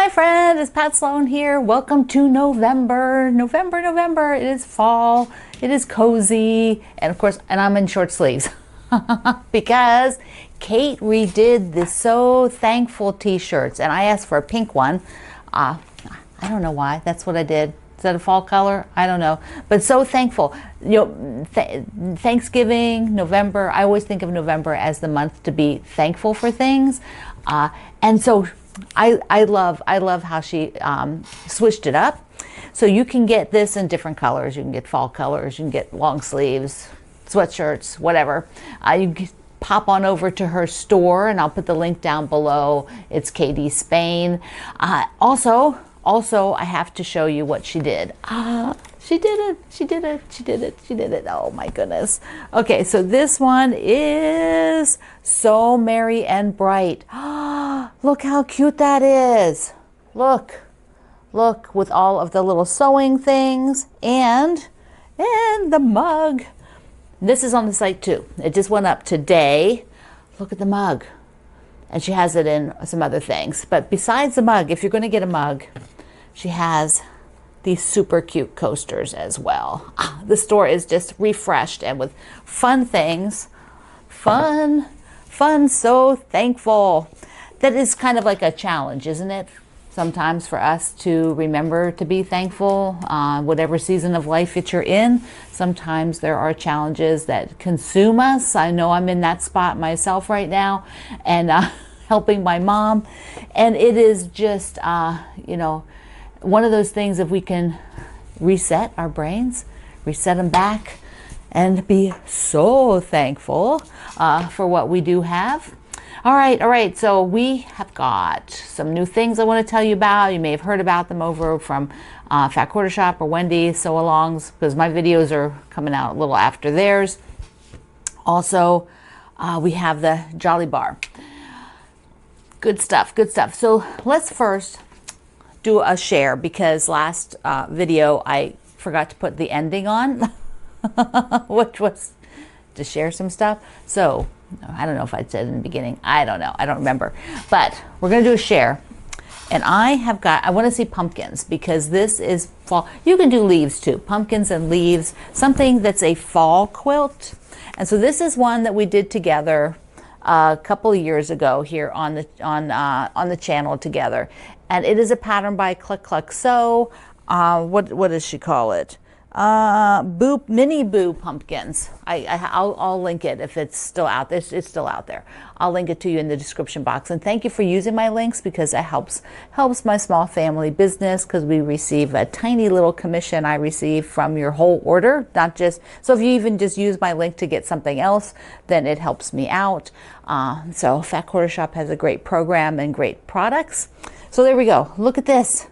my friend, it's Pat Sloan here. Welcome to November. November. It is fall. It is cozy. And of course, I'm in short sleeves because Kate redid the So Thankful t-shirts and I asked for a pink one. I don't know why. That's what I did. Is that a fall color? I don't know. But So Thankful. You know, Thanksgiving, November. I always think of November as the month to be thankful for things. And so I love how she switched it up. So you can get this in different colors. You can get fall colors. You can get long sleeves, sweatshirts, whatever. You can pop on over to her store, and I'll put the link down below. It's Katie Spain. Also, I have to show you what she did. She did it. Oh my goodness. Okay, so this one is So Merry and Bright. Look how cute that is. Look, with all of the little sewing things and the mug. This is on the site too. It just went up today. Look at the mug. And she has it in some other things. But besides the mug, if you're going to get a mug, she has these super cute coasters as well. The store is just refreshed and with fun things. Fun, so thankful. That is kind of like a challenge, isn't it? Sometimes for us to remember to be thankful, whatever season of life that you're in. Sometimes there are challenges that consume us. I know I'm in that spot myself right now, and helping my mom. And it is just, one of those things, if we can reset our brains, reset them back, and be so thankful for what we do have. All right. So we have got some new things I want to tell you about. You may have heard about them over from Fat Quarter Shop or Wendy Sew-Alongs, because my videos are coming out a little after theirs. Also, we have the Jolly Bar. Good stuff. So let's first do a share, because last video I forgot to put the ending on, which was to share some stuff. So I don't know if I said in the beginning. I don't know. I don't remember. But we're going to do a share. And I want to see pumpkins, because this is fall. You can do leaves too. Pumpkins and leaves. Something that's a fall quilt. And so this is one that we did together a couple of years ago here on the channel together. And it is a pattern by Cluck Cluck Sew. What does she call it? Mini Boo pumpkins. I'll link it if it's still out there. It's still out there. I'll link it to you in the description box. And thank you for using my links, because it helps my small family business, because we receive a tiny little commission I receive from your whole order, not just, so if you even just use my link to get something else, then it helps me out. So Fat Quarter Shop has a great program and great products. So there we go. Look at this.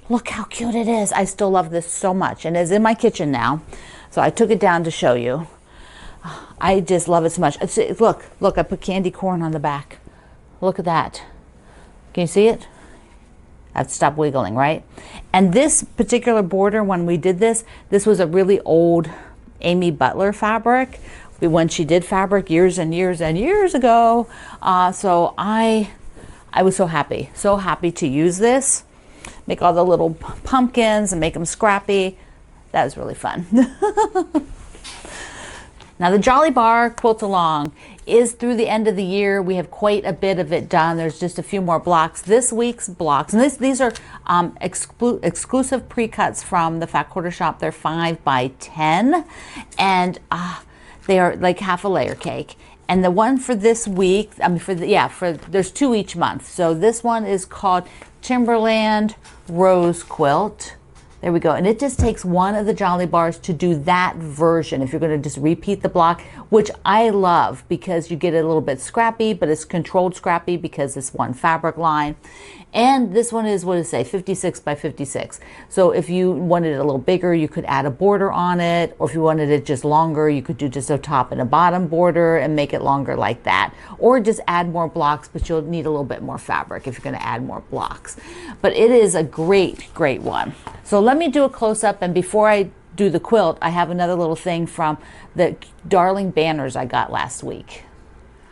Look how cute it is. I still love this so much, and it's in my kitchen now. So I took it down to show you. I just love it so much. Look, I put candy corn on the back. Look at that. Can you see it? I have to stop wiggling, right? And this particular border, when we did this was a really old Amy Butler fabric, when she did fabric years and years and years ago. So I was so happy to use this. Make all the little pumpkins and make them scrappy. That was really fun. Now the Jolly Bar Quilt Along is through the end of the year. We have quite a bit of it done. There's just a few more blocks. This week's blocks, and these are exclusive pre-cuts from the Fat Quarter Shop. They're 5 by 10, and they are like half a layer cake. And the one for this week, there's 2 each month. So this one is called Timberland Rose Quilt. There we go. And it just takes one of the Jolly Bars to do that version. If you're going to just repeat the block, which I love, because you get it a little bit scrappy, but it's controlled scrappy because it's one fabric line. And this one is, what does it say, 56 by 56. So if you wanted it a little bigger, you could add a border on it. Or if you wanted it just longer, you could do just a top and a bottom border and make it longer like that. Or just add more blocks, but you'll need a little bit more fabric if you're going to add more blocks. But it is a great one. So let me do a close-up, and before I do the quilt, I have another little thing from the darling banners I got last week.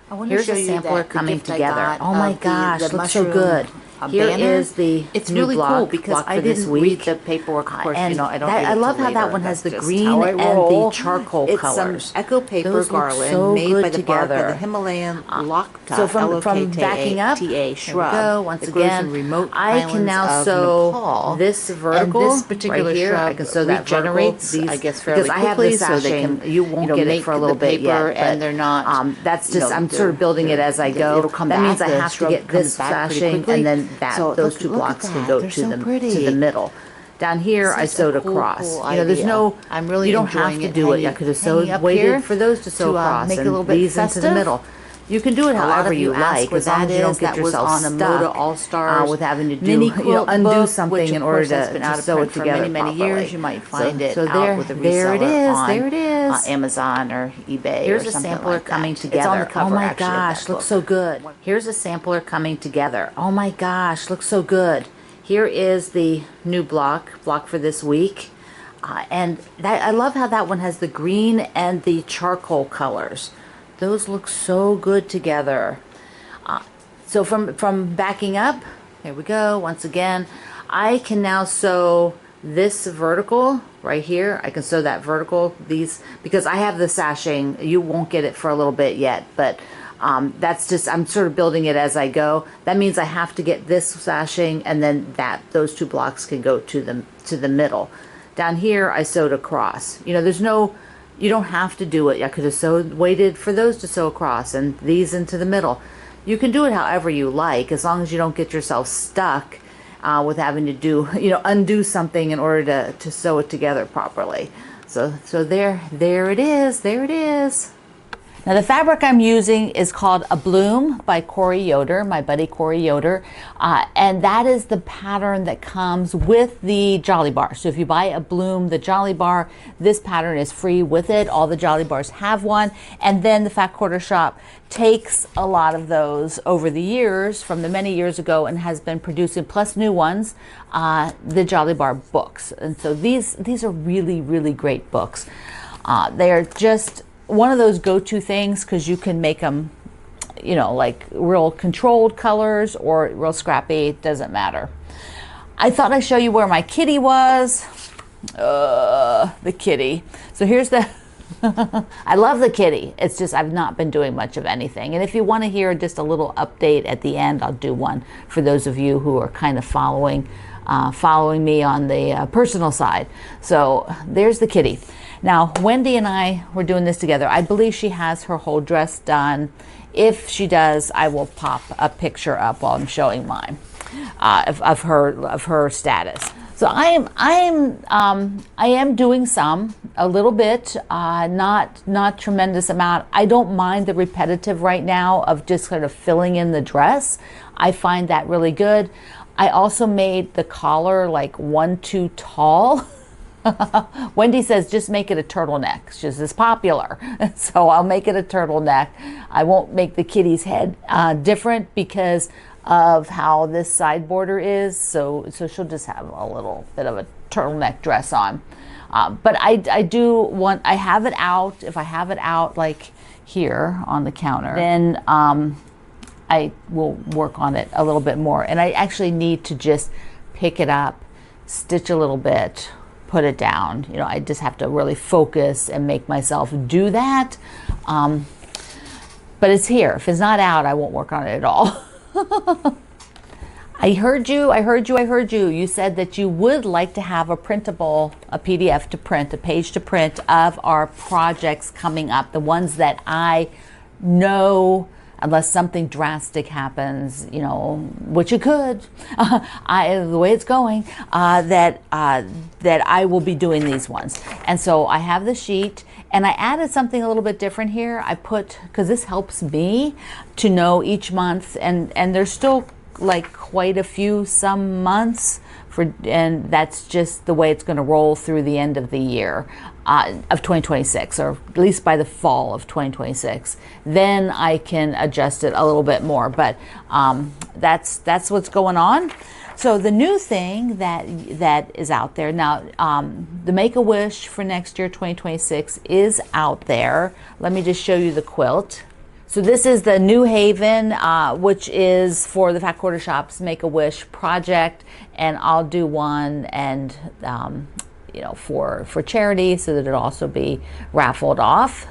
Here's a sampler coming together. Oh my gosh, looks so good. Here banner. is the it's new really block, cool because block I for this didn't week. read the paperwork. Of course, And you know, I don't that, read it I love till how that later. one has the That's just green how I and roll. the charcoal It's colors. some Eco Paper Those look garland so made good by the bark of together. the Himalayan locktot, So from backing up, shrub. go once It grows again. in remote I can now highlands of sew Nepal. this vertical And this particular right here. shrub I can sew that regenerates, vertical, I guess, fairly because I have quickly, the so they sashing. can, You won't get it make for a little the bit paper, yet, and they're not. that's just I'm sort of building it as I go. It'll come that back. means I The have to shrub get this comes back pretty sashing, quickly. and then So those two look at blocks can that. go They're to so the pretty. middle. Down here, I Such a sewed cool, across. cool You know, there's idea. no. I'm really you don't have enjoying to it do it. I hanging- could have hanging sewed, up waited here for those to sew to, across, make it a and little bit these into the festive. middle. You can do it A lot however of you you ask like, where as long that as you don't is. get That was yourself on a stuck Moda All-Stars with having to do, mini quilt undo book, something which, in of order course, has been to out of sew print it for together many, many properly. years. You might find it so out there, with a there it reseller is. on There it is. Amazon or eBay. Here's or a something sampler like coming that. together. It's on the cover, oh my actually, of gosh, that looks book. so good. Here's a sampler coming together. Oh my gosh, looks so good. Here is the new block for this week. And that, I love how that one has the green and the charcoal colors. Those look so good together. So from backing up, here we go. Once again, I can now sew this vertical right here. I can sew that vertical, these, because I have the sashing. You won't get it for a little bit yet, but that's just, I'm sort of building it as I go. That means I have to get this sashing, and then those two blocks can go to the middle. Down here, I sewed across. You know, there's no, you don't have to do it. I could have waited for those to sew across and these into the middle. You can do it however you like, as long as you don't get yourself stuck with having to do, undo something in order to sew it together properly. So there it is. There it is. Now the fabric I'm using is called A Bloom by Corey Yoder, my buddy Corey Yoder, and that is the pattern that comes with the Jolly Bar. So if you buy A Bloom, the Jolly Bar, this pattern is free with it. All the Jolly Bars have one, and then the Fat Quarter Shop takes a lot of those over the years, from the many years ago, and has been producing, plus new ones, the Jolly Bar books. And so these are really, really great books. They are just one of those go-to things, because you can make them, like real controlled colors or real scrappy, it doesn't matter. I thought I'd show you where my kitty was. The kitty. So here's the, I love the kitty. It's just, I've not been doing much of anything. And if you want to hear just a little update at the end, I'll do one for those of you who are kind of following me on the personal side. So there's the kitty. Now, Wendy and I were doing this together. I believe she has her whole dress done. If she does, I will pop a picture up while I'm showing mine of her status. So I am doing a little bit, not tremendous amount. I don't mind the repetitive right now of just kind of filling in the dress. I find that really good. I also made the collar like one too tall. Wendy says just make it a turtleneck. It's just as popular. So I'll make it a turtleneck. I won't make the kitty's head different because of how this side border is. So she'll just have a little bit of a turtleneck dress on. But I do want, I have it out. If I have it out like here on the counter, then I will work on it a little bit more. And I actually need to just pick it up, stitch a little bit, put it down. I just have to really focus and make myself do that. But it's here. If it's not out, I won't work on it at all. I heard you. You said that you would like to have a PDF to print, a page to print of our projects coming up, the ones that I know, unless something drastic happens, which it could, the way it's going, that I will be doing these ones. And so I have the sheet, and I added something a little bit different here. I put, because this helps me to know each month, and there's still like quite a few, some months, and that's just the way it's going to roll through the end of the year of 2026, or at least by the fall of 2026. Then I can adjust it a little bit more, but that's what's going on. So the new thing that is out there now, the Make-A-Wish for next year, 2026, is out there. Let me just show you the quilt. So this is the New Haven, which is for the Fat Quarter Shop's Make-A-Wish project, and I'll do one and you know, for charity, so that it'll also be raffled off.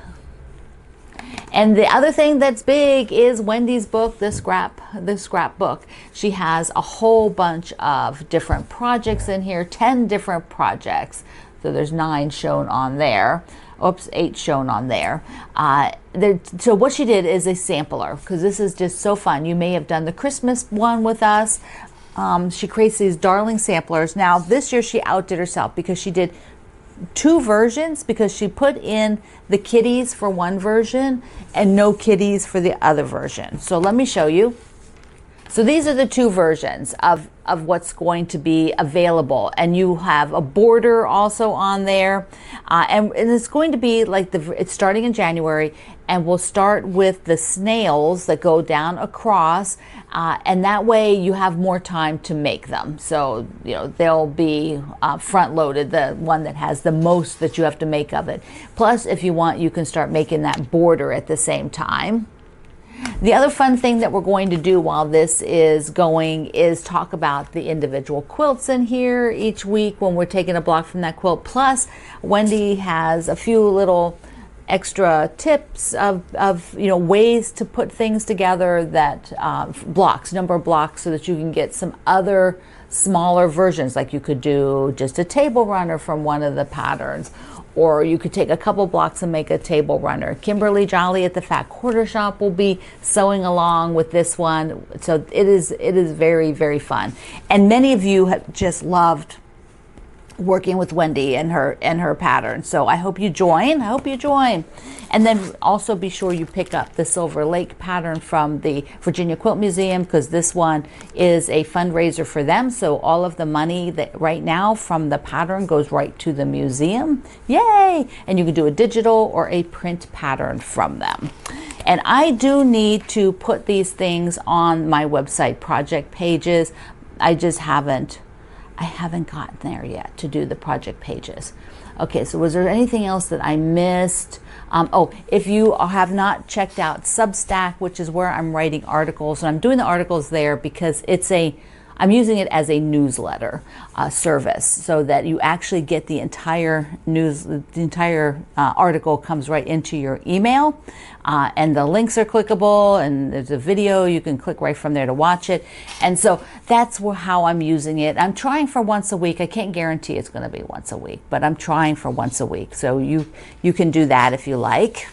And the other thing that's big is Wendy's book, the scrapbook. She has a whole bunch of different projects in here, 10 different projects. So there's 9 shown on there. Oops, 8 shown on there. So what she did is a sampler, because this is just so fun. You may have done the Christmas one with us. She creates these darling samplers. Now this year she outdid herself, because she did 2 versions, because she put in the kitties for one version and no kitties for the other version. So let me show you. So these are the 2 versions of what's going to be available, and you have a border also on there, and it's going to be like it's starting in January, and we'll start with the snails that go down across, and that way you have more time to make them. So you know, they'll be front loaded, the one that has the most that you have to make of it. Plus, if you want, you can start making that border at the same time. The other fun thing that we're going to do while this is going is talk about the individual quilts in here each week when we're taking a block from that quilt. Plus, Wendy has a few little extra tips of you know, ways to put things together, that number of blocks, so that you can get some other smaller versions. Like you could do just a table runner from one of the patterns, or you could take a couple blocks and make a table runner. Kimberly Jolly at the Fat Quarter Shop will be sewing along with this one. So it is very, very fun. And many of you have just loved working with Wendy and her pattern. So I hope you join. And then also be sure you pick up the Silver Lake pattern from the Virginia Quilt Museum, because this one is a fundraiser for them. So all of the money that right now from the pattern goes right to the museum. Yay! And you can do a digital or a print pattern from them. And I do need to put these things on my website project pages. I haven't gotten there yet to do the project pages. Okay, so was there anything else that I missed? Oh, if you have not checked out Substack, which is where I'm writing articles, and I'm doing the articles there because I'm using it as a newsletter service, so that you actually get the entire article comes right into your email, and the links are clickable, and there's a video you can click right from there to watch it. And so that's how I'm using it. I'm trying for once a week. I can't guarantee it's going to be once a week, but I'm trying for once a week. So you can do that if you like.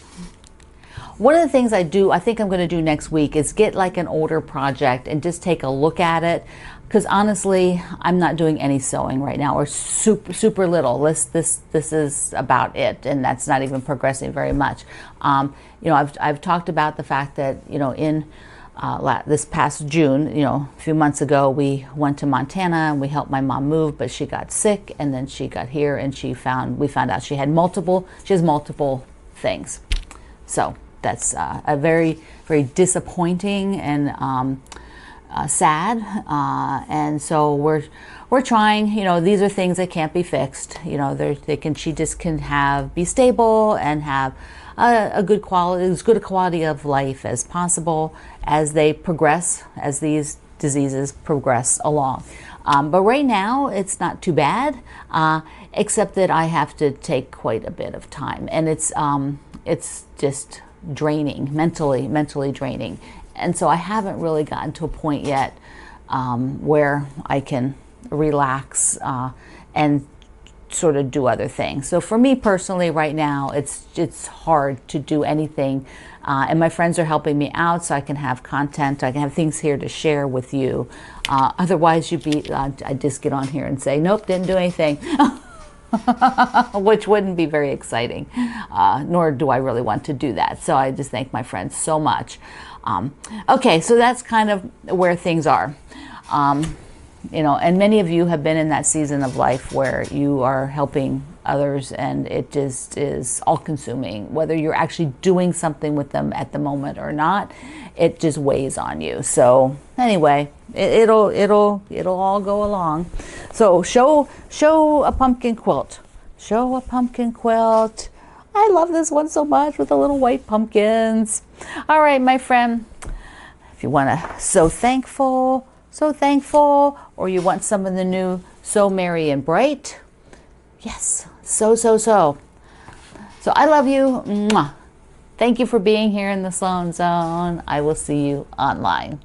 One of the things I think I'm going to do next week is get like an older project and just take a look at it, because honestly, I'm not doing any sewing right now, or super little. This is about it, and that's not even progressing very much. You know, I've talked about the fact that, you know, in this past June, you know, a few months ago, we went to Montana and we helped my mom move, but she got sick, and then she got here, and we found out she has multiple things. So that's a very, very disappointing and sad. And so we're trying. You know, these are things that can't be fixed. You know, she just can be stable and have a good quality, as good a quality of life as possible as they progress, as these diseases progress along. But right now it's not too bad, except that I have to take quite a bit of time, and it's just draining, mentally draining. And so I haven't really gotten to a point yet where I can relax and sort of do other things. So for me personally right now, it's hard to do anything, and my friends are helping me out so I can have content, I can have things here to share with you. Otherwise I just get on here and say, nope, didn't do anything. Which wouldn't be very exciting, nor do I really want to do that. So I just thank my friends so much. Okay, so that's kind of where things are. You know, and many of you have been in that season of life where you are helping others, and it just is all-consuming. Whether you're actually doing something with them at the moment or not, it just weighs on you. So anyway, it'll all go along. So show a pumpkin quilt. Show a pumpkin quilt. I love this one so much with the little white pumpkins. All right, my friend, if you want to so thankful, or you want some of the new So Merry and Bright, yes, so. So I love you. Mwah. Thank you for being here in the Sloan Zone. I will see you online.